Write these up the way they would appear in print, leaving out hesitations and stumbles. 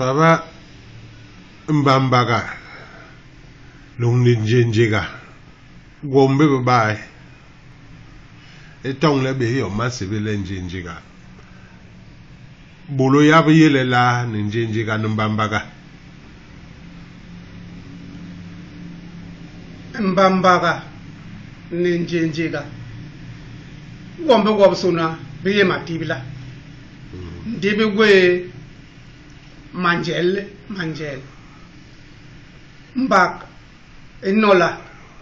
Baba Mbambaga Lungin Jinjiga Gombe bye Etong le be yo massive Jinjiga Bolo yabe yele la Ninjinjiga Mbambaga Mbambaga Ninjinjiga Gombe Wabsuna Be Matibla Dibi we Manjel Mbak Enola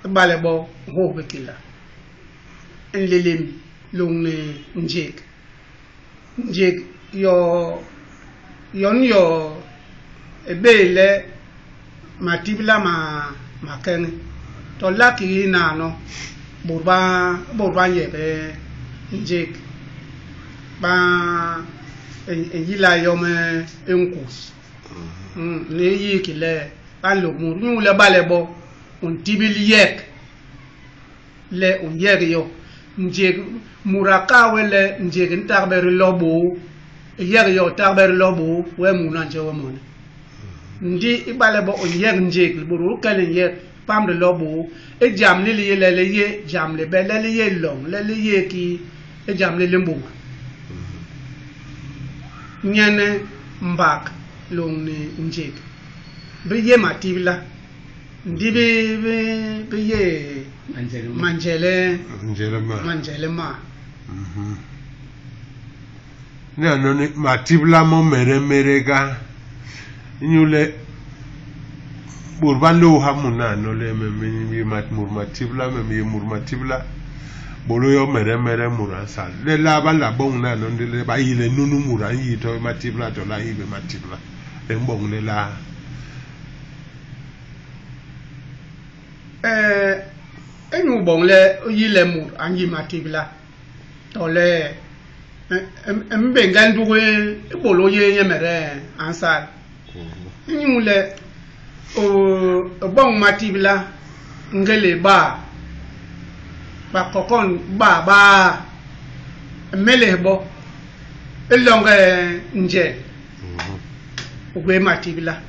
Balebo Hobekila Enlilim Lung Njig yo ebele Matibla makene to laki na no burba yebe Njig ba yila yome enkus ne yikile alo mu le balebo on tibil yek le on yek yo Njig muraka wele Njig ntarber lobo yek yo tarber lobo we muna je we mona ndi ibalebo on yek Njig buru kalen yek pam de lobo e jam li le ye jam le bele le ye long le ye ki e jam le lembu Nyane Mbak Long ni Njig Biye Matibla Ndibi biye Manjele ma No Matibla mo mere ga Nyule Burbalo hamuna no le me Matibla me Matibla Bolo yo mere murasa le laba la bong na no le ba ile nunu muran yi to Matibla to la ibe Matibla e mbong le la enu bong le yile mur anyi Matibla to le mbengan duwe bolo ye mere ansal enu le o bong Matibla ngele ba kokon ba melebo elonge nje ogwe Matibla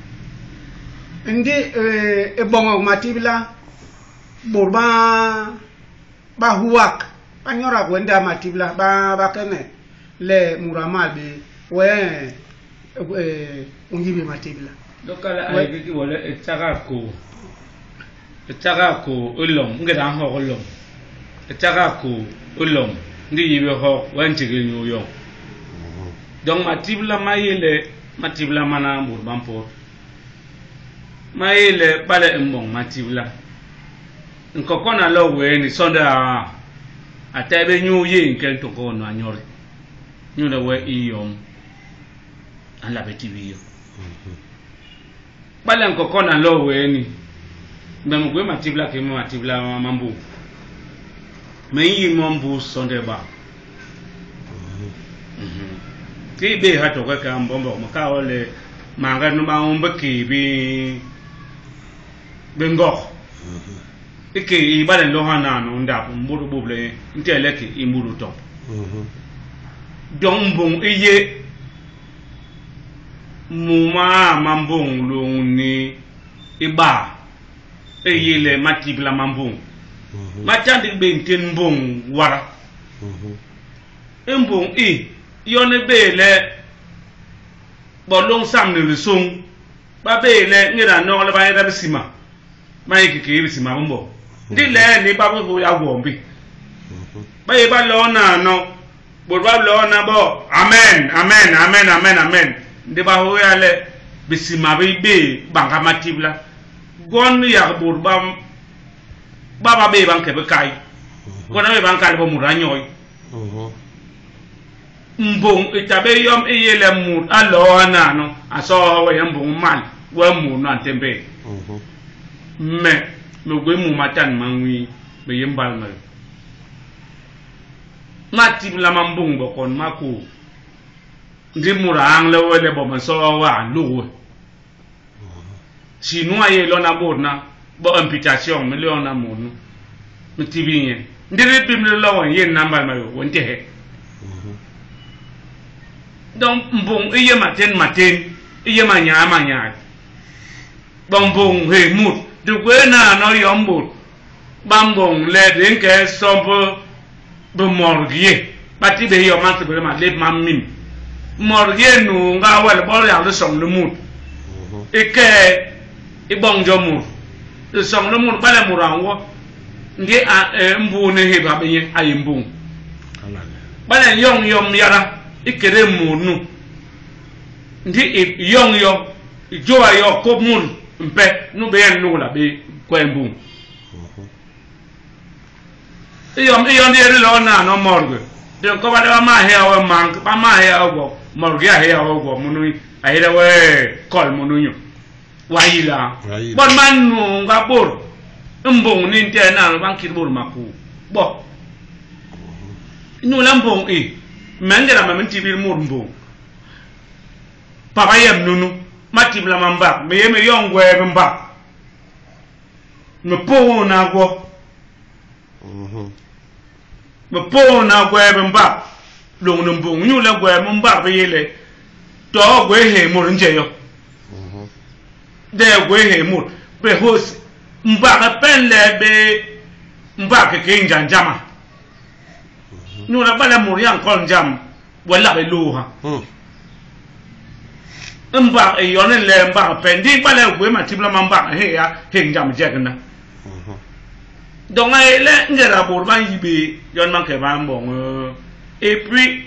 ndi ebongo Matibla borba ba huak anyora gwenda Matibla ba kene le muramal be we ungibi Matibla lokala ayiki wala etagako ulom ngeda ho ulom etagako ulom ndi yibe ho wanjige nyoyo donc Matibla mayele Matibla mana mbur bampo mayele bale mbong Matibla nkokona lo we ni sonda atebe nyuye nke to ko no anyore nyule we iyom ala betibiyo bale nkokona lo we ni mbemugwe Matibla ke Matibla mambu meyi mambu sonde ba ki be hato ka kambombo makawole manga no ma umbeki bi bengo ike ibale lo hana no nda mburu buble nteleke imburu top dombong iye muma mambong luni iba eyele Matibla mambong machandi benten mbong wara mbong yone bele bolong samne risung ba bele ngira no la ba ira bisima mai ke bisima mbo ndile ni ba bo ya gombi ba e ba lona no bo ba lona bo amen ndi ba ho ya le bisima be banga Matibla gon ya burba baba be ban ke be kai gona be ban kai bo muranyoy mbong itabe yom eyele mur alo na no aso we mbong man we mu no antembe me gwe mu matan manwi be yembal na Matibla mambung bokon mako ndi murang le wele bo maso wa luwe sinua ye lona borna bo imputation me leona munu mitibinye ndire bimle lawan yen nambal mayo wonte he donc mbong iye maten iye manya bong bong he mut du kwe na no yom bot bang bong le den ke sompo be morgie bati be yo man se be ma le mam mim morgie nu nga wal bol ya le song le mut ike ibong jo mut le song le mut ba le muranwo nge a mbu ne he ba be ye ayimbu ba le yom yara ikere munu ndi yong yo jowa yo ko mun mpe nu be en nu la be kwembu yom de lo na no morgue de ko ba ma he awo man ba ma he awo morgue he awo munu ahira we kol munu nyu wayila bon man nu nga bor mbong ni nte na ban kir bor maku bo nu lambong mengera mamen tibil murmbo papa yem nunu matim la mamba me yeme yongwe mba me po na go me po na go mba long numbu nyu la go mba be yele to go he mur njeyo de go he mur be hos mba ka penle be mba ke kinjama nu la bala mur yang kon jam wala be luha mba e yonen le mba pendi bala gwe matibla mamba he ya he jam jegna donc le ngera borban yibe yon man ke ba mbong et puis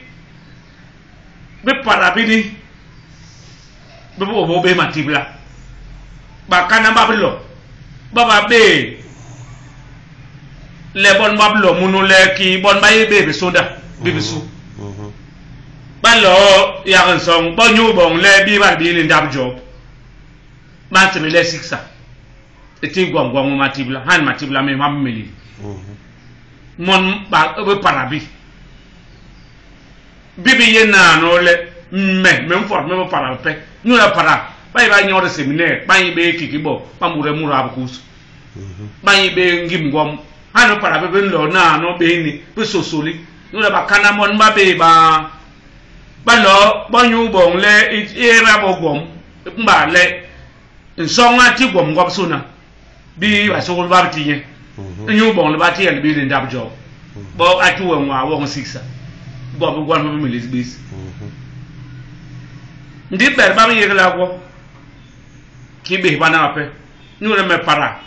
be parabini be bo be matibla ba kana bablo baba be le bon bablo munu le ki bon baye bebe soda bebe su balo ya kan song bo nyu bong le bi ba bi le ndab job ma se me le siksa eti gwangwang matibla han matibla me mameli mon ba be parabi bibi yena no le me mfor me para pe nyu la para ba nyor seminaire ba yi be kikibo ba mure mura abkus ba yi be ngim gwam hano para be lo na no be ni be sosoli no la bakana mon ba be ba lo bonyu bong le era bo gom mba le nsonga ti gom gom suna bi ba so ba ti yen nyu bong le ba ti en bi le ndab job bo atu wa wa siksa bo bo gwan bo me lesbis ndi ber ba mi yela ko ki be bana pe ñu le me para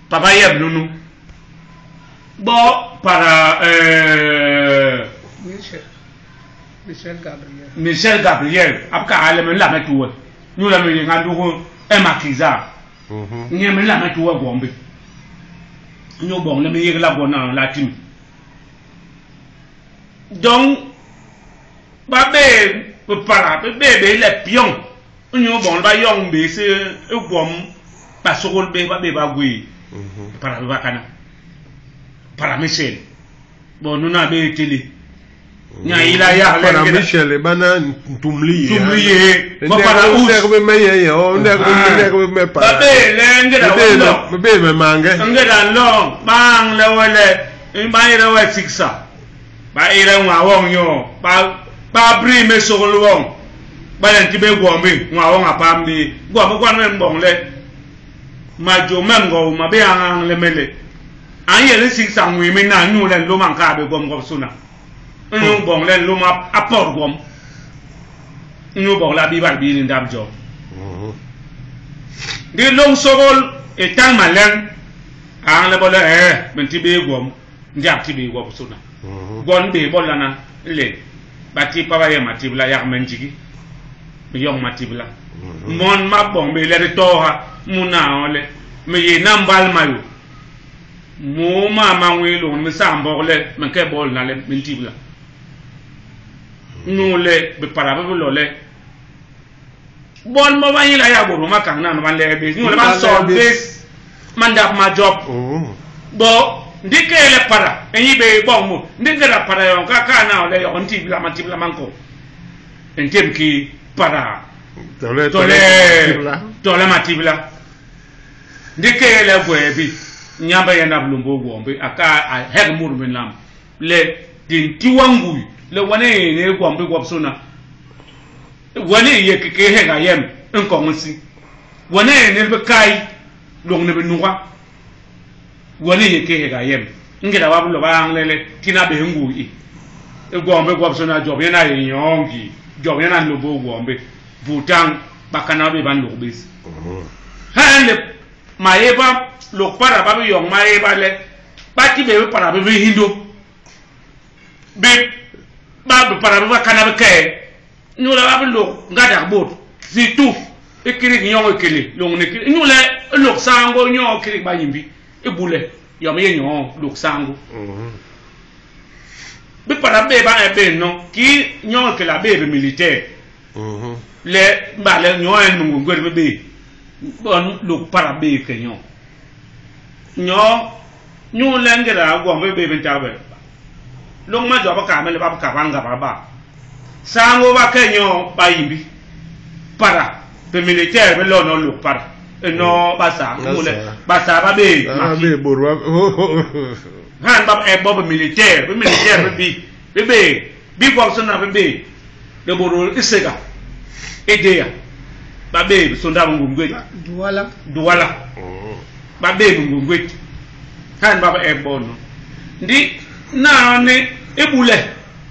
papa yeb nunu bo para Michel Gabriel apka ale me la metuwe ñu la me nga du ko emakiza ñe me la metuwe gombe ñu bon le me yela go na la tim donc ba be para be le pion ñu bon ba yong be se gom ba sokol be ba gui para ba kana para Michel bon nous na be télé nya ila ya para Michel bana tumli ba para us be meye yo ndek be me para be le ngeda be me mange ngeda long bang le wele ba ira wa siksa ba ira wa won yo ba bri me sokol won ba len ti be gombe wa won apam bi gombe kwa no mbong le ma jo mengo ma be an le mele an ye le siksa wi mi na nyu le lo man ka be gom gom suna ñu bon len lu ma apport gom ñu bon la bi bar bi ni ndab job di long sogol e tang malen an le bola men ti be gom ndiak ti be gom suna gon be bola na le bati pa ba ye matibla ya men jigi bi yong matibla mon ma bon be le to ha muna ole me ye nambal mayo mo ma ma welo mi sambo le men ke bol na le mentibla nous les parables bon moment il a yabo ma kan na ma le be nous le ma so base mandap ma job bo ndike le para enyi be bon mo ndike la para yon ka na le yon tibla manko entem ki para tole matibla ndike le boye bi nyamba yana blumbo gombe aka a her mur menam le din tiwangu le wane ne gombe gobsona wani ye ke he ga yem en ko nsi wani ne be kai long ne be nuwa wani ye ke he ga yem ngida wa bulo ba nglele tina be ngu yi e gombe gwa so na job yana ye yongi job yana lo bo gombe butang bakana be ban lo bis hande maeba lo para ba yo maeba le bati be para be hindo be ba para be kana be ke nyula ba lo ngada bot zitu ekiri nyon ekele lo ne nyula lo sango nyon ekiri ba yimbi ebule yo me nyon lo sango be para be ba e be no ki nyon ekele be militaire le ba le nyon en mungu ngwe be bon lo para be ke nyon nyo lengera gombe be ben tabe long ma joba ka mele ba ka banga ba sango ba kenyo ba yimbi para be militaire be lo no lo para no basa mule basa ba be ah be borwa han ba e bo be militaire bi ko so na be de boro isega edeya ba be so nda ngungwe duwala ba be ngungwe han baba e bono ndi naani ebule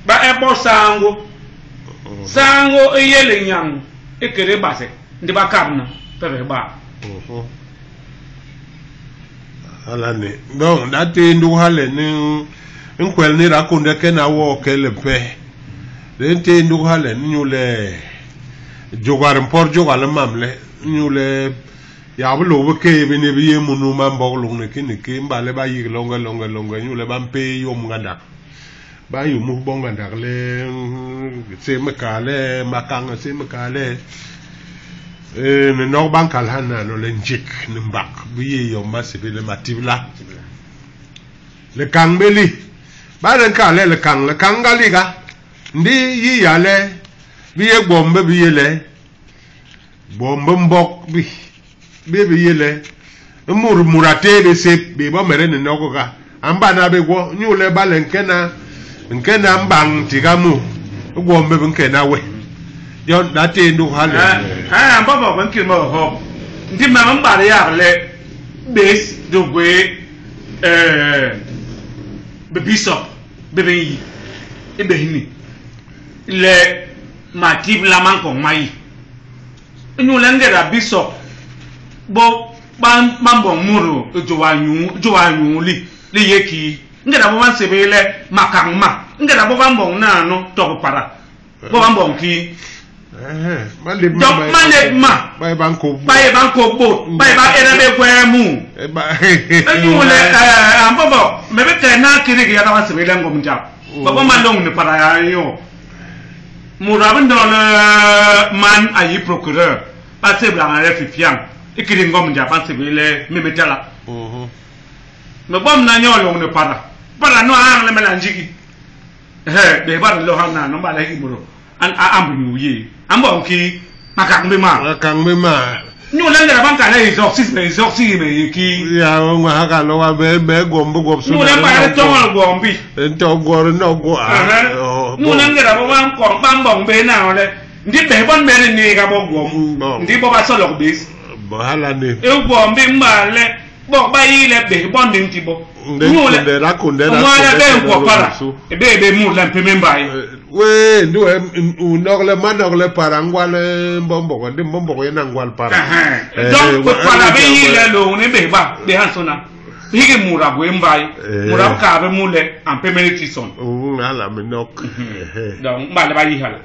ba ebo sango eyele nyang ekere base ndi ba kabna pere ba ala ni donc date ndu hale ni nkwel ni rakunde kena wo kele pe dente ndu hale ni nyule jogar mpor jogal mamle nyule ya bulo beke bene biye munu mambo long ne kinike mbale ba yi longa nyule ba mpe yo mnganda ba yu mu bonga ndakle se makale makanga se makale ne no bankal hana no le njik ne mbak biye yo masibe le matibla le kangbeli ba den kale le kangaliga ndi yi yale biye gbombe biye le bombe mbok bi bebe yele murate be se be ba mere ne nokoka amba na be gwo nyule bale nkena mbang tigamu gwo mbe nkena we yo date ndu hale amba ba nkin mo ho ndi ma mbare ya le base do gwe be bishop bebe yi ebe hini le matib la man ko mai nyule ngera bishop bo bambo muru jowanyu li yeki ngeda bo bansebele makangma ngeda bo bambo na no to para bo bambo ki male ma bay banko bo bay ba era be kwemu nyule ambobo mebe kana kiri ya na sebele ngom ja baba mandong ne para ya yo murabin don man ayi procureur pas sebla na refifiam ikiri ngom ja pan sebele memetala me bom na nyolo ne para no an le melanjiki be bar lo hana no bala himuro an ambu nyuye ambo ki makangbe ma nyu le ngara banka le exorcist me yiki ya ngwa haka lo wa be gombo so nyu le ba to ngol gombi ento gor no go nyu le ngara bo wan ko bambong be na le ndi be bon be ni ga bo gom ndi bo ba so lo bis hala ni gombi mbale bo ba yile be bon ndi ntibo nyu le rakunde mo ya be ko para be mu la pememba we ndu unogle manogle para ngwale mbombo ndi mbombo yena ngwal para donc ko para be yile lo ne be ba be hansona hige mura go mbai mura ka be mule en pemeliti son ala minok donc mbale ba yi hala